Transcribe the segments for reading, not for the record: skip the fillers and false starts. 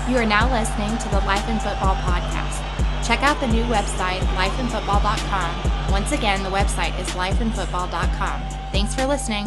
You are now listening to the Life in Football podcast. Check out the new website, lifeinfootball.com. Once again, the website is lifeinfootball.com. Thanks for listening.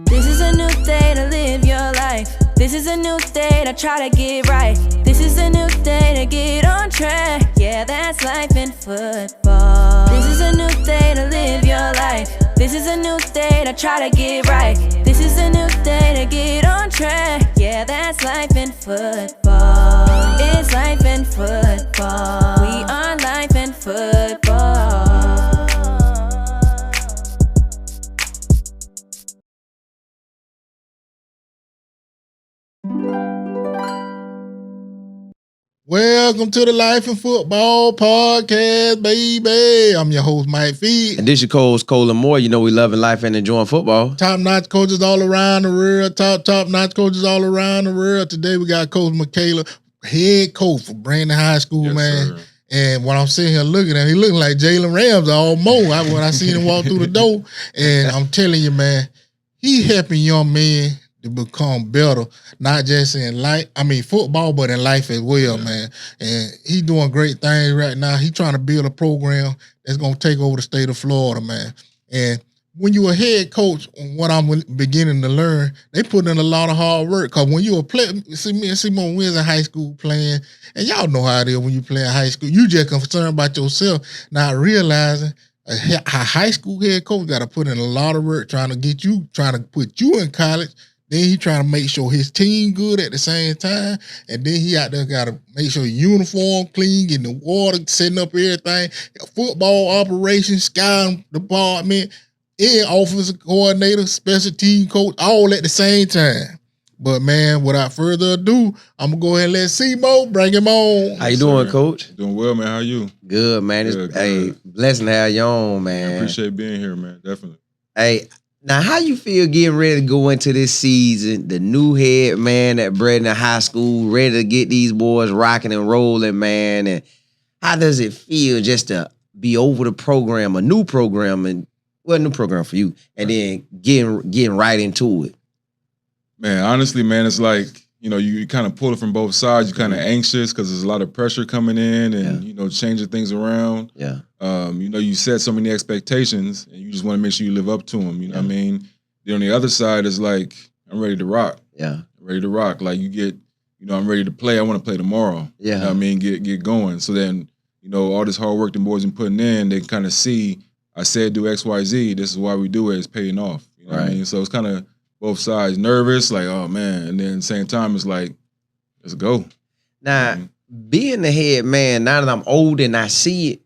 This is a new day to live your life. This is a new day to try to get right. This is a new day to get on track. Yeah, that's life in football. This is a new day to live your life. This is a new day to try to get right. This is a new day to get on track. Yeah, that's life in football. It's life in football. We are life in football. Welcome to the Life in Football podcast, baby. I'm your host, Mike Feed. And this your co-host, Cole Moore. You know we loving life and enjoying football. Top-notch coaches all around the world. Top-notch coaches all around the world. Today we got Coach Michaela, head coach for Brandon High School, yes, man. Sir. And when I'm sitting here looking at him, he looking like Jalen Ramsey almost when I seen him walk through the door. And I'm telling you, man, he helping young men to become better, not just in football, but in life as well, man. And he doing great things right now. He trying to build a program that's going to take over the state of Florida, man. And when you're a head coach, what I'm beginning to learn, they put in a lot of hard work. Because when you're a player, see me and Simone, we was in high school playing, and y'all know how it is when you play in high school. You just concerned about yourself, not realizing a high school head coach got to put in a lot of work trying to put you in college. Then he trying to make sure his team good at the same time. And then he out there got to make sure uniform clean, getting the water, setting up everything, football operations, scouting department, and offensive coordinator, special team coach, all at the same time. But, man, without further ado, I'm going to go ahead and let Simo bring him on. How you doing, Coach? Doing well, man. How are you? Good, man. Hey, blessing to have you on, man. I appreciate being here, man. Definitely. Hey, now, how you feel getting ready to go into this season? The new head man at Brandon High School, ready to get these boys rocking and rolling, man. And how does it feel just to be over the program, a new program, and a new program for you, and then getting right into it? Man, honestly, man, it's like, you kind of pull it from both sides. You're kind of anxious because there's a lot of pressure coming in and, changing things around. Yeah. You set so many expectations and you just want to make sure you live up to them. You know what I mean? Then on the other side is like, I'm ready to rock. Yeah. I'm ready to rock. Like you get, I'm ready to play. I want to play tomorrow. Yeah. You know what I mean? Get going. So then, all this hard work the boys been putting in, they kind of see, I said do X, Y, Z. This is why we do it. It's paying off. You know what I mean? So it's kind of both sides, nervous, like, oh, man. And then at the same time, it's like, let's go. Now, being the head man, now that I'm old and I see it,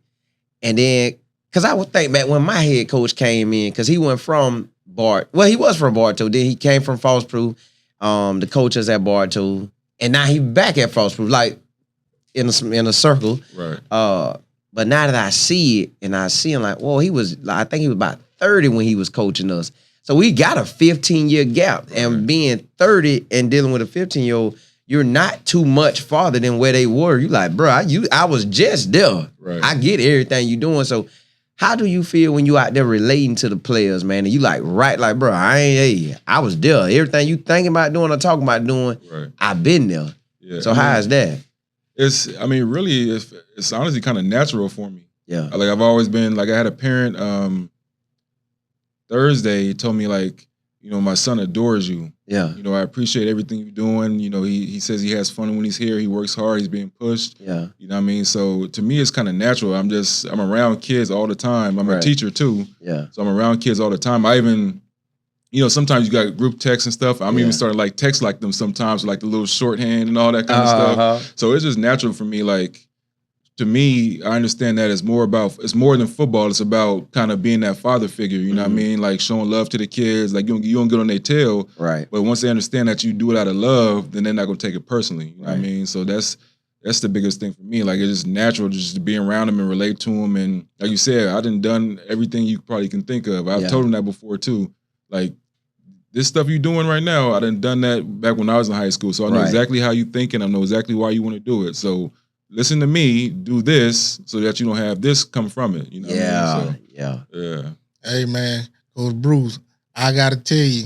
and then, because I would think back when my head coach came in, because he went from Bart. Well, he was from Bartow. Then he came from Falls Proof, the coaches at Bartow. And now he back at Falls Proof, like in a circle. Right. But now that I see it, and I see him like, whoa, I think he was about 30 when he was coaching us. So we got a 15-year gap. Right. And being 30 and dealing with a 15-year-old, you're not too much farther than where they were. You like, bro, I was just there. Right. I get everything you're doing. So how do you feel when you out there relating to the players, man? And you like, bro, I was there. Everything you thinking about doing or talking about doing, right. I've been there. Yeah. So how is that? It's honestly kind of natural for me. Yeah. Like I've always been, like I had a parent Thursday told me like, my son adores you. Yeah. I appreciate everything you're doing. He says he has fun when he's here. He works hard. He's being pushed. Yeah. You know what I mean? So to me, it's kind of natural. I'm around kids all the time. I'm a teacher too. Yeah. So I'm around kids all the time. I even, sometimes you got group texts and stuff. I'm even starting to like text like them sometimes, like the little shorthand and all that kind of stuff. So it's just natural for me. Like, to me, I understand that it's more than football. It's about kind of being that father figure, you know what I mean? Like showing love to the kids. Like you don't get on their tail. Right. But once they understand that you do it out of love, then they're not going to take it personally. You know what I mean? So that's the biggest thing for me. Like it's just natural just to be around them and relate to them. And like you said, I done everything you probably can think of. I've told them that before too. Like this stuff you're doing right now, I done that back when I was in high school. So I know exactly how you think and I know exactly why you want to do it. So listen to me, do this so that you don't have this come from it. You know what I mean? So, yeah. Hey, man, Coach Bruce, I gotta tell you,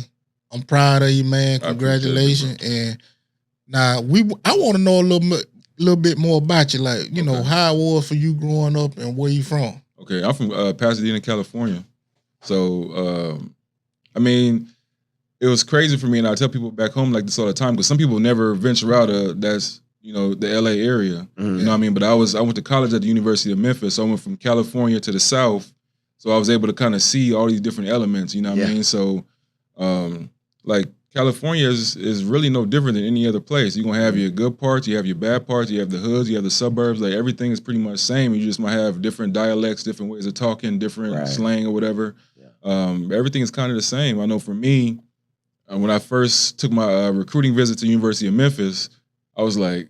I'm proud of you, man. Congratulations. And now I want to know a little bit more about you, like, you know, how it was for you growing up and where you from. Okay, I'm from Pasadena, California. So, I mean, it was crazy for me, and I tell people back home like this all the time, because some people never venture out that's, you know, the LA area. You know what I mean? But I went to college at the University of Memphis, so I went from California to the South, so I was able to kind of see all these different elements, you know what I mean? So, like, California is really no different than any other place. You're going to have your good parts, you have your bad parts, you have the hoods, you have the suburbs. Like, everything is pretty much the same. You just might have different dialects, different ways of talking, different slang or whatever. Everything is kind of the same. I know for me, when I first took my recruiting visit to the University of Memphis, I was like,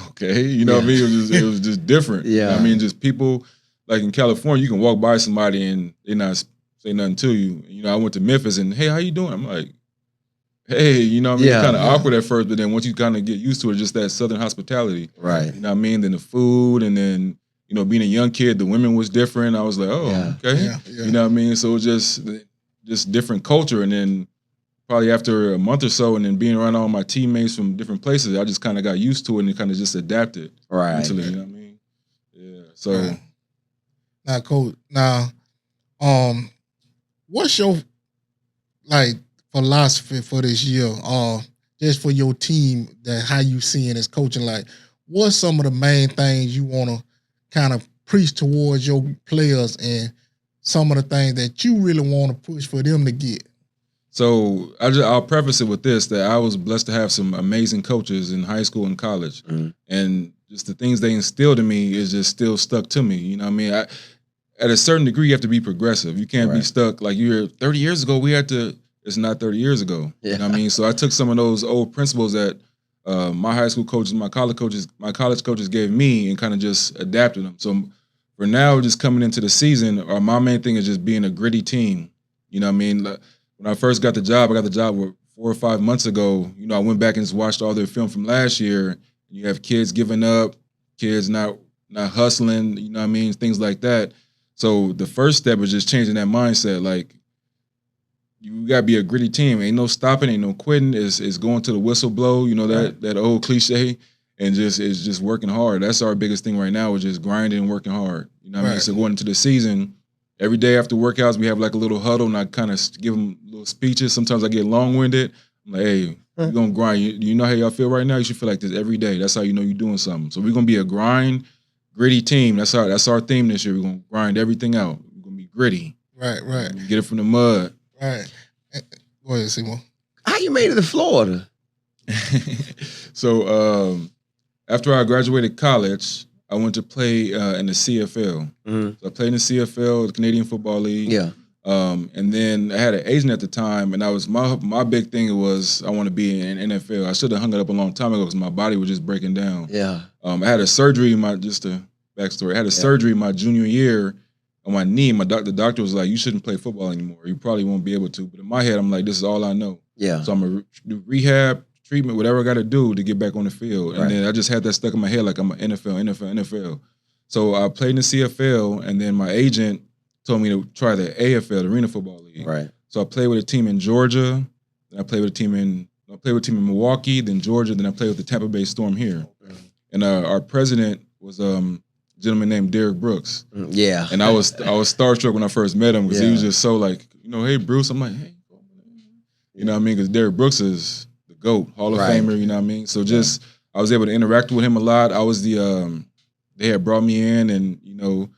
okay, you know what I mean? It was just different. You know what I mean, just people, like in California, you can walk by somebody and they not say nothing to you. You know, I went to Memphis and, hey, how you doing? I'm like, hey, you know what I mean? It's kind of awkward at first, but then once you kind of get used to it, just that Southern hospitality. Right. You know what I mean? Then the food, and then, you know, being a young kid, the women was different. I was like, oh, okay. You know what I mean? So it was just different culture. And then probably after a month or so, and then being around all my teammates from different places, I just kind of got used to it and kind of just adapted. Mentally, you know what I mean? Yeah. So. Now, Coach, what's your, like, philosophy for this year, just for your team, that how you seeing as coaching? Like, what's some of the main things you want to kind of preach towards your players, and some of the things that you really want to push for them to get? So I'll preface it with this, that I was blessed to have some amazing coaches in high school and college, and just the things they instilled in me is just still stuck to me. You know what I mean? At a certain degree, you have to be progressive. You can't be stuck like you're 30 years ago. It's not 30 years ago. You know what I mean? So I took some of those old principles that my high school coaches, my college coaches gave me, and kind of just adapted them. So for now, just coming into the season, my main thing is just being a gritty team. You know what I mean? When I first got the job, 4 or 5 months ago. You know, I went back and just watched all their film from last year. You have kids giving up, kids not hustling, you know what I mean? Things like that. So the first step is just changing that mindset. Like, you gotta be a gritty team. Ain't no stopping, ain't no quitting. It's going to the whistle blow, you know, that old cliche, and it's just working hard. That's our biggest thing right now, is just grinding and working hard. You know what I mean? So going into the season, every day after workouts, we have like a little huddle, and I kind of give them little speeches. Sometimes I get long-winded. I'm like, hey, we're gonna grind. You know how y'all feel right now? You should feel like this every day. That's how you know you're doing something. So we're gonna be a gritty team. That's our theme this year. We're gonna grind everything out. We're gonna be gritty. Right. Get it from the mud. Right. Go ahead, Seymour. How you made it to Florida? So after I graduated college, I went to play in the CFL. So I played in the CFL, the Canadian Football League. Yeah. And then I had an agent at the time, and I was my big thing was I want to be in NFL. I should have hung it up a long time ago because my body was just breaking down. Yeah. I had a surgery just a backstory. I had a surgery my junior year on my knee. The doctor was like, you shouldn't play football anymore. You probably won't be able to. But in my head, I'm like, this is all I know. Yeah. So I'm going to do rehab, treatment, whatever I got to do to get back on the field. And then I just had that stuck in my head like I'm an NFL. So I played in the CFL, and then my agent told me to try the AFL, the Arena Football League. Right. So I played with a team in Georgia. Then I played with a team in Milwaukee, then Georgia. Then I played with the Tampa Bay Storm here. And our president was gentleman named Derek Brooks. Yeah. And I was starstruck when I first met him, because he was just so like, you know, hey, Bruce. I'm like, hey. You know what I mean? Because Derek Brooks is the GOAT, Hall of Famer, you know what I mean? So just, I was able to interact with him a lot. I was they had brought me in and, you know,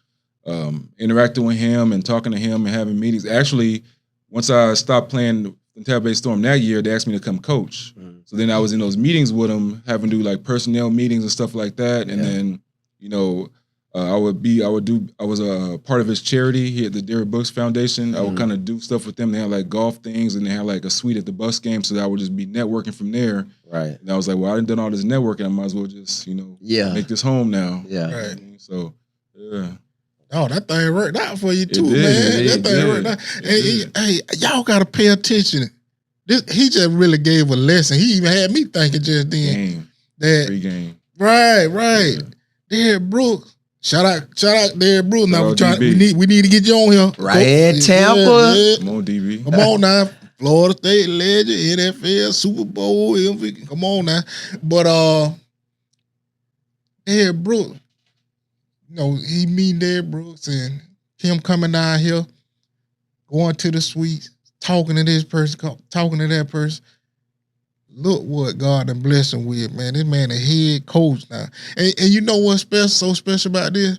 interacting with him and talking to him and having meetings. Actually, once I stopped playing the Tampa Bay Storm that year, they asked me to come coach. So then I was in those meetings with him, having to do like personnel meetings and stuff like that. And then, you know, I was a part of his charity. He had the Derek Brooks Foundation. I would kind of do stuff with them. They had like golf things, and they had like a suite at the bus game, so that I would just be networking from there. Right. And I was like, well, I done all this networking. I might as well just, you know, make this home now. Yeah. Right. So, yeah. Oh, that thing worked out for you too, man. That thing worked out. Hey, y'all gotta pay attention. He just really gave a lesson. He even had me thinking just then. Free game. Right. Yeah. Derek Brooks Shout out there, Bruce. Now DB. we need to get you on here. Right in Tampa. Yeah. Come on, DB. Come on now. Florida State legend, NFL, Super Bowl, MVP. Come on now. But Derrick Brooks, he mean Derrick Brooks and him coming down here, going to the suites, talking to this person, talking to that person. Look what God done blessed him with, man. This man a head coach now. And you know what's so special about this?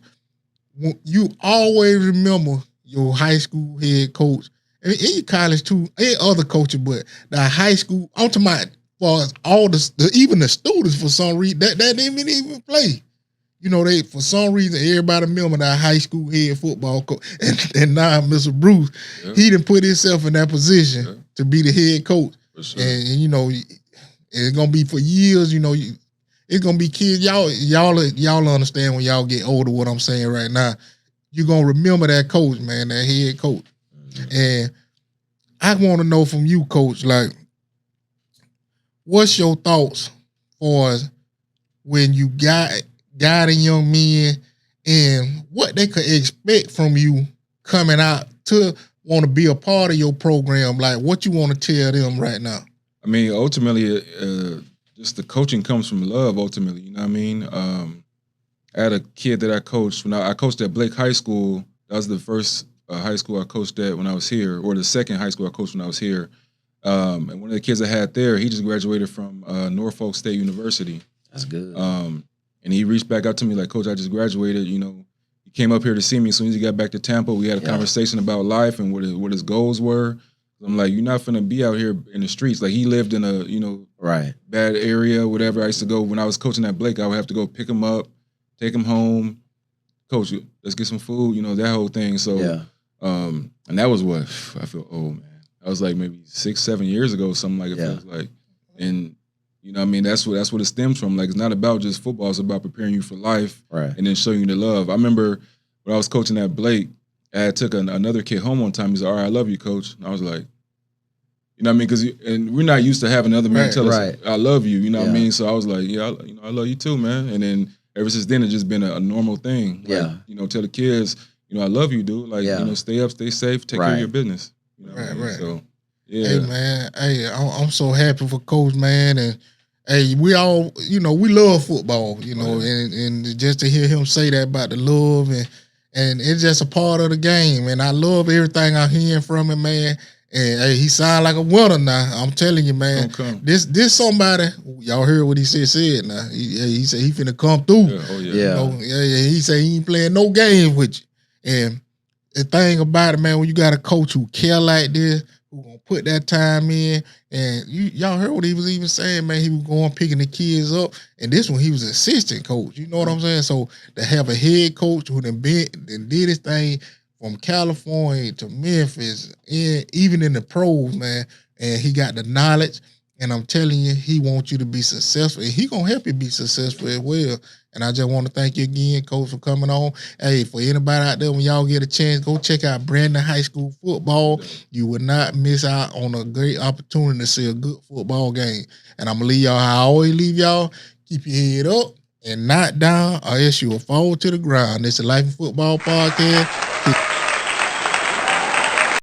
You always remember your high school head coach. And in your college too, and other coaches, but the high school, I'm talking about for all even the students for some reason, that didn't even play. They for some reason everybody remember that high school head football coach. And now Mr. Bruce, he done put himself in that position to be the head coach. Sure. And it's gonna be for years, it's gonna be kids. Y'all understand when y'all get older what I'm saying right now. You're gonna remember that coach, man, that head coach. Mm-hmm. And I wanna know from you, coach, like, what's your thoughts for when you guiding young men and what they could expect from you coming out to want to be a part of your program? Like, what you want to tell them right now? I mean, ultimately, just the coaching comes from love, ultimately. You know what I mean? I had a kid that I coached. When I coached at Blake High School. That was the first high school I coached at when I was here, or the second high school I coached when I was here. And one of the kids I had there, he just graduated from Norfolk State University. That's good. And he reached back out to me like, Coach, I just graduated. He came up here to see me as soon as he got back to Tampa. We had a conversation about life and what his goals were. I'm like, you're not finna be out here in the streets. Like, he lived in a, bad area, whatever. I used to go, when I was coaching at Blake, I would have to go pick him up, take him home. Coach, let's get some food, that whole thing. So, and that was what, I feel old, man. I was like maybe 6-7 years ago, something like it feels like. And, that's what it stems from. Like, it's not about just football. It's about preparing you for life and then showing you the love. I remember when I was coaching at Blake, I took another kid home one time. He's like, all right, I love you, Coach. And I was like, because and we're not used to having other men tell us, I love you, what I mean? So I was like, I love you too, man. And then ever since then, it's just been a normal thing. Like, tell the kids, I love you, dude. Like, stay up, stay safe, take care of your business. Right. So, Hey, man, I'm so happy for Coach, man. And, hey, we all, we love football, and just to hear him say that about the love and it's just a part of the game. And I love everything I'm hearing from him, man. And hey, he sound like a winner now. I'm telling you, man. This somebody, y'all heard what he said now. He said he finna come through. He said he ain't playing no game with you. And the thing about it, man, when you got a coach who care like this, who gonna put that time in, and y'all heard what he was even saying, man. He was going picking the kids up, and this one he was assistant coach. You know what I'm saying? So to have a head coach who done did his thing from California to Memphis, and even in the pros, man, and he got the knowledge. And I'm telling you, he wants you to be successful, and he gonna help you be successful as well. And I just want to thank you again, Coach, for coming on. Hey, for anybody out there, when y'all get a chance, go check out Brandon High School football. You will not miss out on a great opportunity to see a good football game. And I'm going to leave y'all how I always leave y'all. Keep your head up and not down, or else you will fall to the ground. This is the Life in Football Podcast.